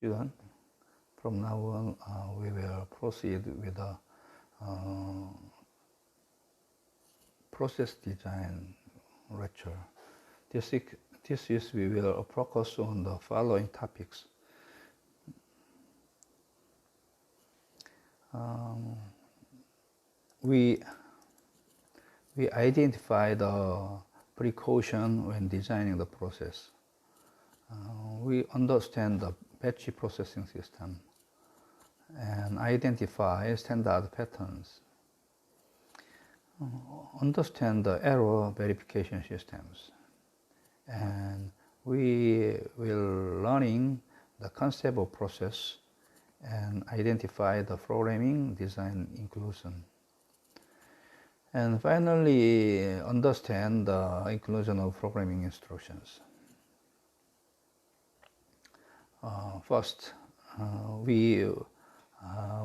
Student, from now on, we will proceed with the process design lecture. This is we will focus on the following topics. We identify the precaution when designing the process. We understand the batch processing system and identify standard patterns. Understand the error verification systems. And we will learning the concept of process and identify the programming design inclusion. And finally, understand the inclusion of programming instructions. First, we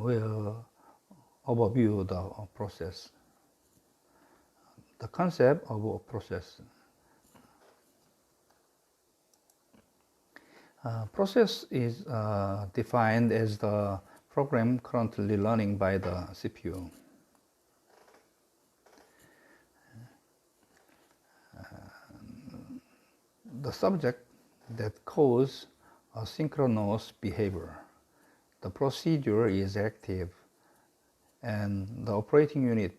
will overview the process. The concept of a process. Process is defined as the program currently running by the CPU. The subject that causes asynchronous behavior. The procedure is active and the operating unit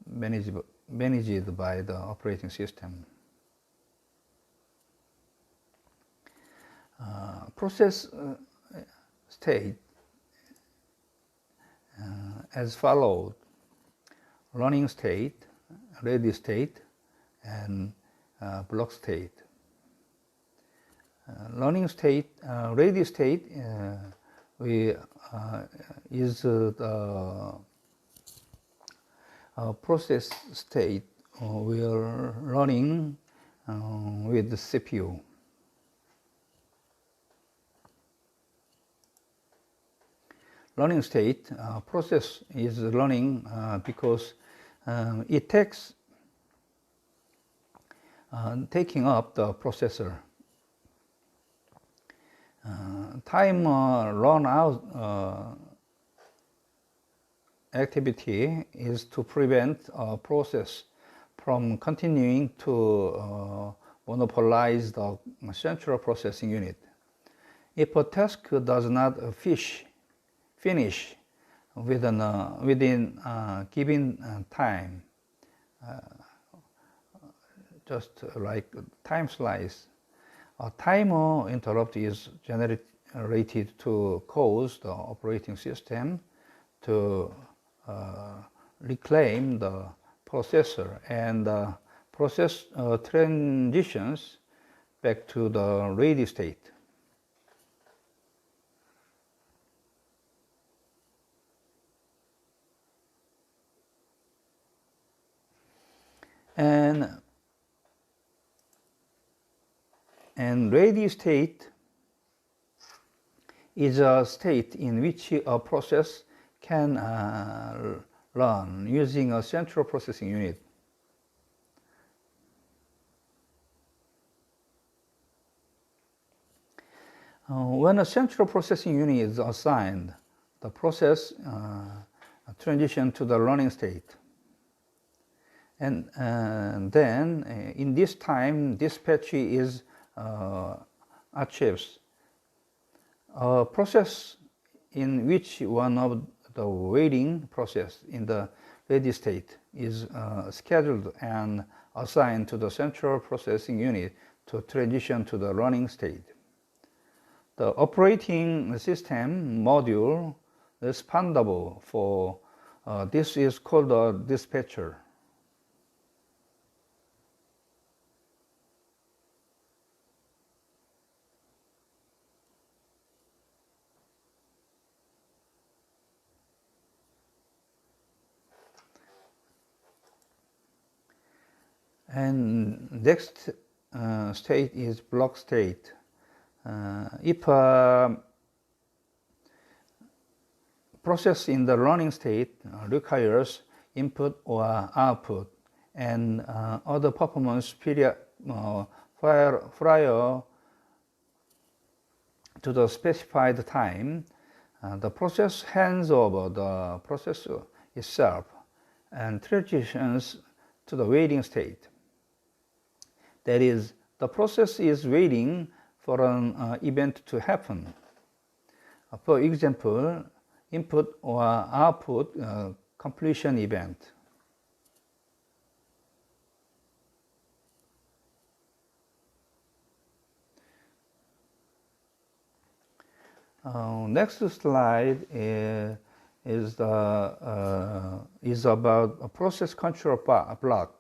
managed by the operating system. Process state as follows: running state, ready state, and block state. Running state, ready state is the process state we are running with the CPU. Running state, process is running because it takes taking up the processor. Time run out activity is to prevent a process from continuing to monopolize the central processing unit. If a task does not finish within given time, just like time slice, a timer interrupt is generated to cause the operating system to reclaim the processor, and the process transitions back to the ready state. And ready state is a state in which a process can run using a central processing unit. When a central processing unit is assigned, the process transitions to the running state. And then in this time, dispatch is achieves. A process in which one of the waiting process in the ready state is scheduled and assigned to the central processing unit to transition to the running state. The operating system module responsible for this is called a dispatcher. And next state is block state. If a process in the running state requires input or output and other performance period prior to the specified time, the process hands over the processor itself and transitions to the waiting state. That is, the process is waiting for an event to happen. For example, input or output completion event. Next slide is about a process control block.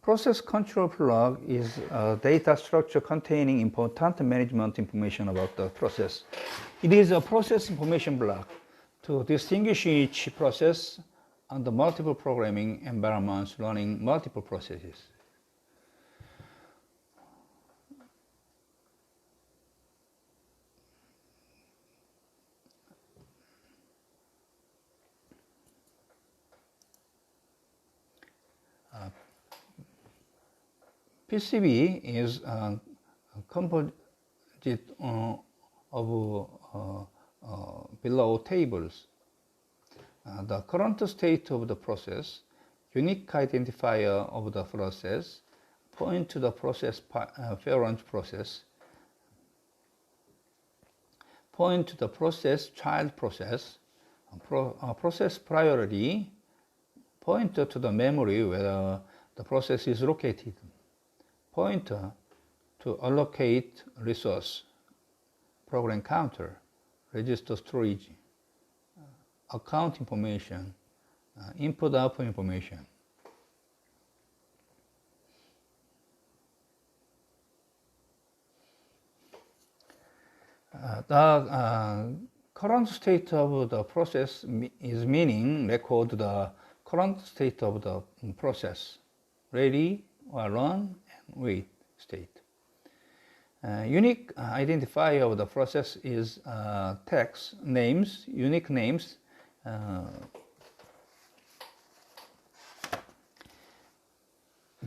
Process control block is a data structure containing important management information about the process. It is a process information block to distinguish each process under multiple programming environments running multiple processes. PCB is a composite of below tables. The current state of the process, unique identifier of the process, point to the process parent process, point to the process child process, process priority, pointer to the memory where the process is located, pointer to allocate resource, program counter, register storage, account information, input-output information. The current state of the process is meaning record the current state of the process, ready or run and wait state. Unique identifier of the process is text, names, unique names,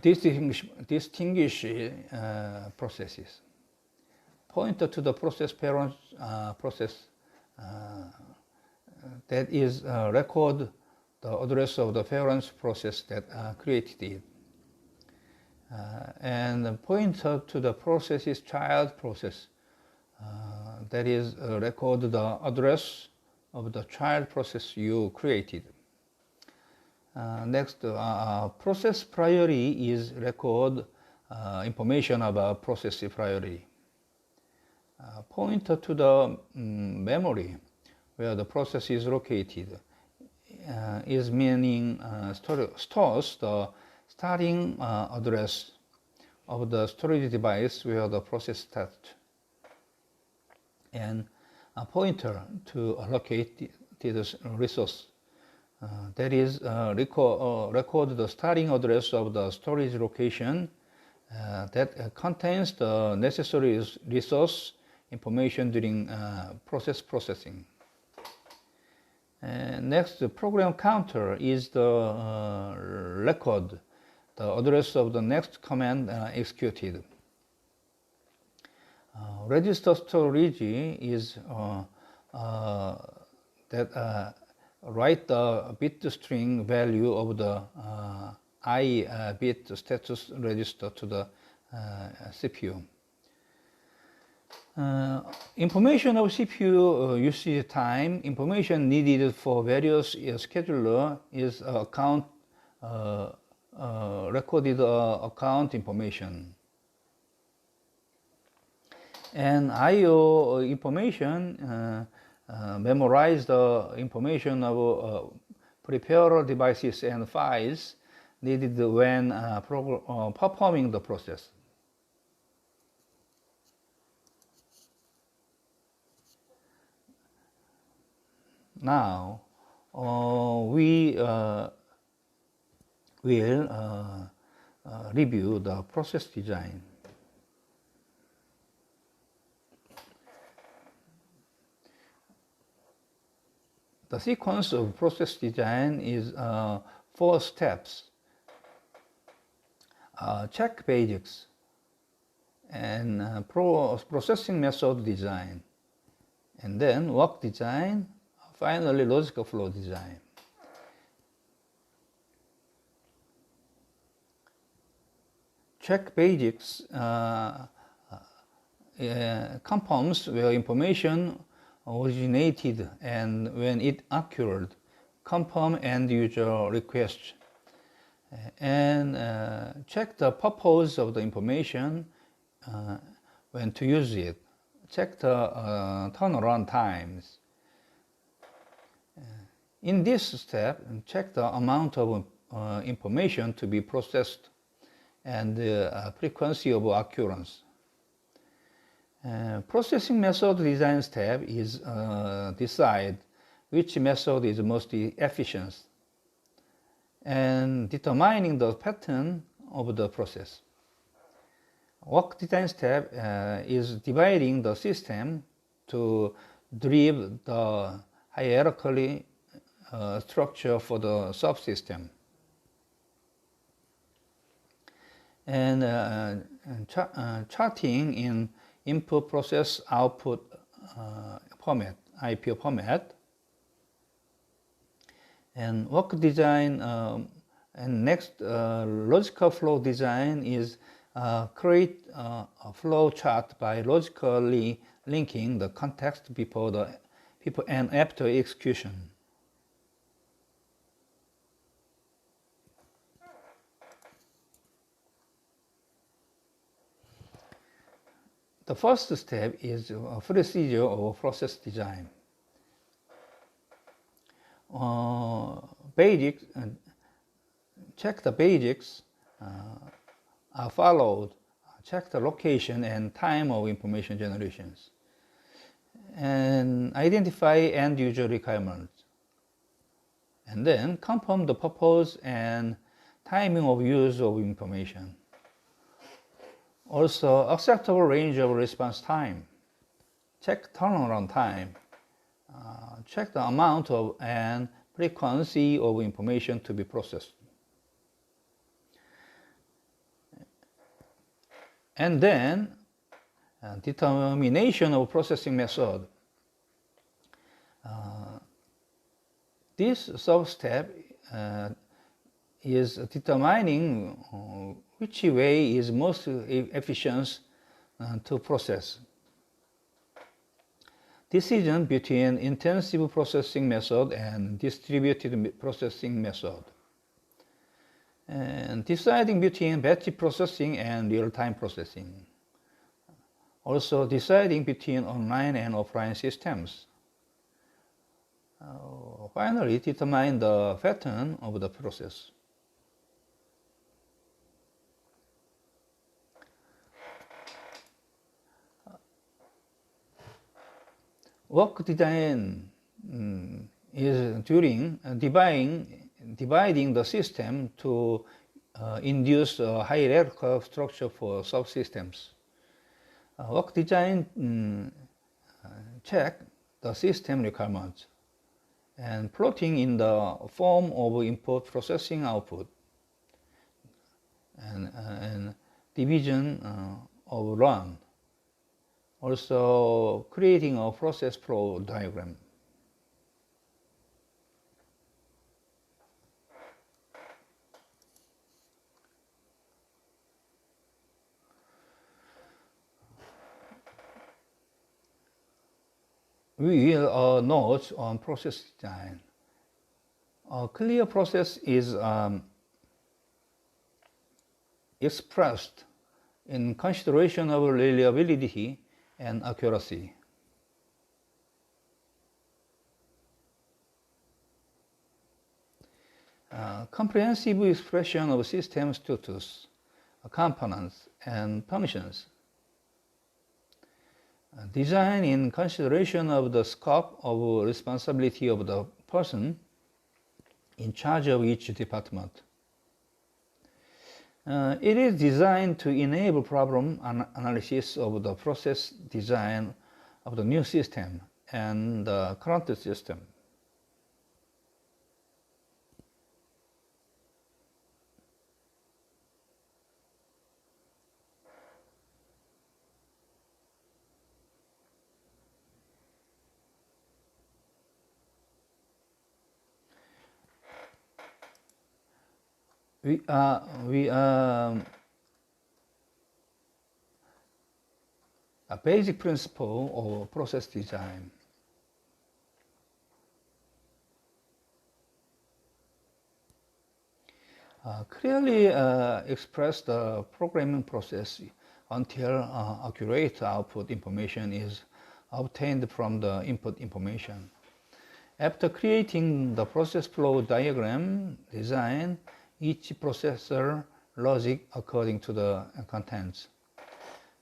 distinguish processes. Pointer to the process parent process that is record the address of the parent process that created it. And pointer to the process's child process that is record the address of the child process you created. Next, process priority is record information about process priority. Pointer to the memory where the process is located is meaning stores the starting address of the storage device where the process starts, and a pointer to allocate the resource that is record the starting address of the storage location that contains the necessary resource information during process processing. Next, the program counter is the record the address of the next command executed. Register storage is that write the bit string value of the I bit status register to the CPU. Information of CPU usage time, information needed for various scheduler is account recorded account information. And I/O information memorize the information of peripheral devices and files needed when performing the process. Now, we will review the process design. The sequence of process design is 4 steps. Check basics. and processing method design, and then work design, finally logical flow design. Check basics compounds where information originated and when it occurred, confirm end user requests, and check the purpose of the information, when to use it, check the turnaround times. In this step, check the amount of information to be processed and the frequency of occurrence. Processing method design step is decide which method is most efficient and determining the pattern of the process. Work design step is dividing the system to drive the hierarchical structure for the subsystem. And charting in input process output format, IPO format. And work design and next logical flow design is create a flow chart by logically linking the context before and after execution. The first step is a procedure of process design. Basics, check the basics are followed, check the location and time of information generations, and identify end user requirements, and then confirm the purpose and timing of use of information. Also, acceptable range of response time. Check turnaround time. Check the amount of and frequency of information to be processed. And then, determination of processing method. This sub-step is determining which way is most efficient to process. Decision between intensive processing method and distributed processing method. And deciding between batch processing and real-time processing. Also deciding between online and offline systems. Finally, determine the pattern of the process. Work design is during dividing the system to induce a hierarchical structure for subsystems. Work design check the system requirements and plotting in the form of input processing output and division of run. Also creating a process flow diagram. We will note on process design. A clear process is expressed in consideration of reliability and accuracy. Comprehensive expression of system status, components, and functions. Design in consideration of the scope of responsibility of the person in charge of each department. It is designed to enable problem analysis of the process design of the new system and the current system. we a basic principle of process design. Clearly express the programming process until accurate output information is obtained from the input information. After creating the process flow diagram design each processor logic according to the contents.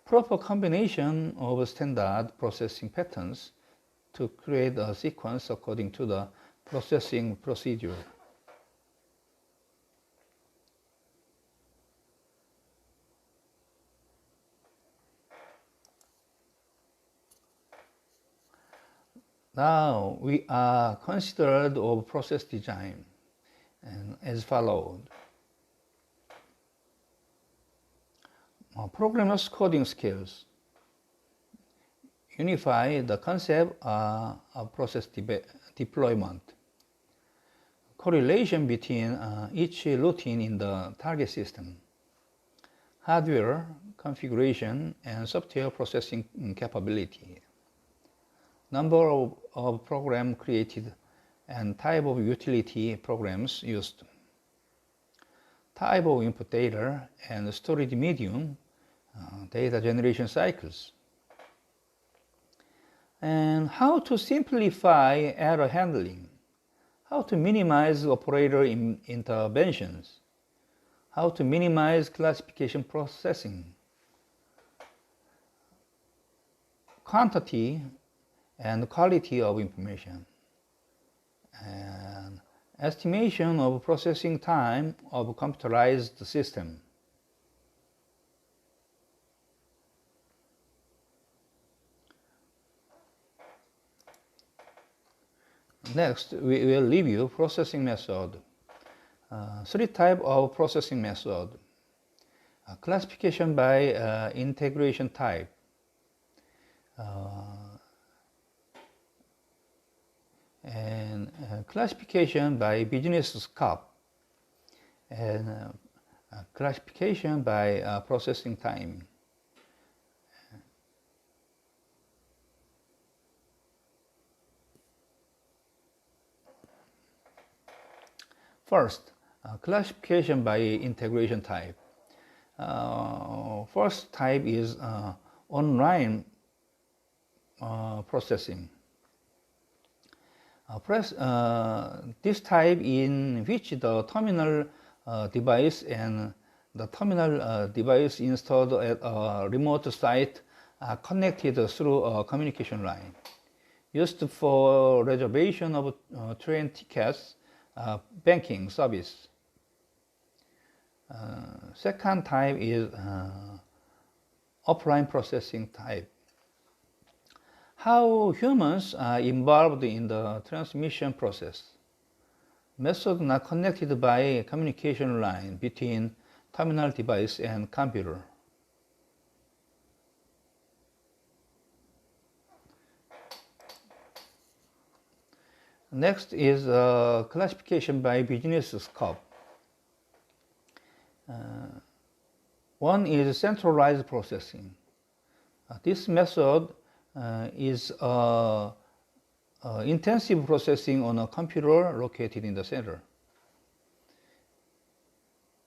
Proper combination of standard processing patterns to create a sequence according to the processing procedure. Now we are considered of process design and as followed. Programmers' coding skills. Unify the concept of process deployment. Correlation between each routine in the target system. Hardware configuration and software processing capability. Number of programs created and type of utility programs used. Type of input data and storage medium, data generation cycles. And how to simplify error handling. How to minimize operator interventions. How to minimize classification processing. Quantity and quality of information, and estimation of processing time of computerized system. Next, we will review processing method. Three types of processing method. Classification by integration type. And classification by business scope, and classification by processing time. First, classification by integration type. First type is online processing. This type in which the terminal device and the terminal device installed at a remote site are connected through a communication line. Used for reservation of train tickets, banking service. Second type is offline processing type. How humans are involved in the transmission process. Method not connected by a communication line between terminal device and computer. Next is classification by business scope. One is centralized processing. This method is intensive processing on a computer located in the center.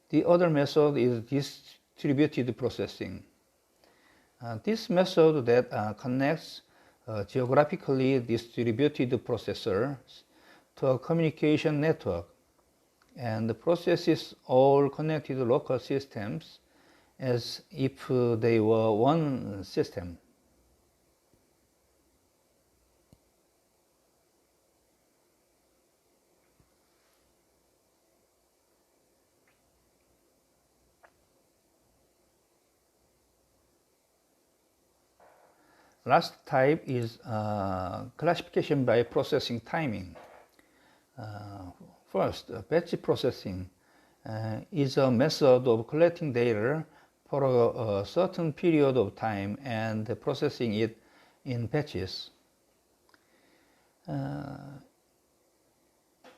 The other method is distributed processing. This method that connects geographically distributed processors to a communication network and processes all connected local systems as if they were one system. Last type is classification by processing timing. First, batch processing is a method of collecting data for a certain period of time and processing it in batches.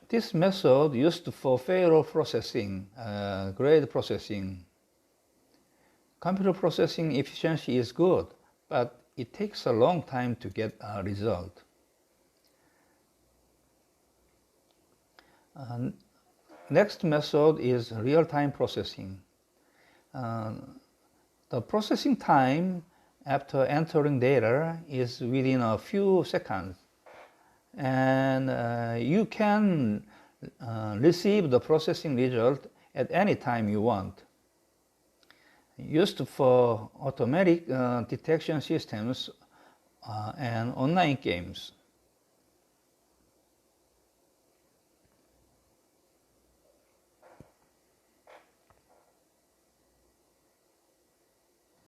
This method used for payroll processing, grade processing. Computer processing efficiency is good, but it takes a long time to get a result. Next method is real-time processing. The processing time after entering data is within a few seconds, and you can receive the processing result at any time you want. Used for automatic detection systems and online games.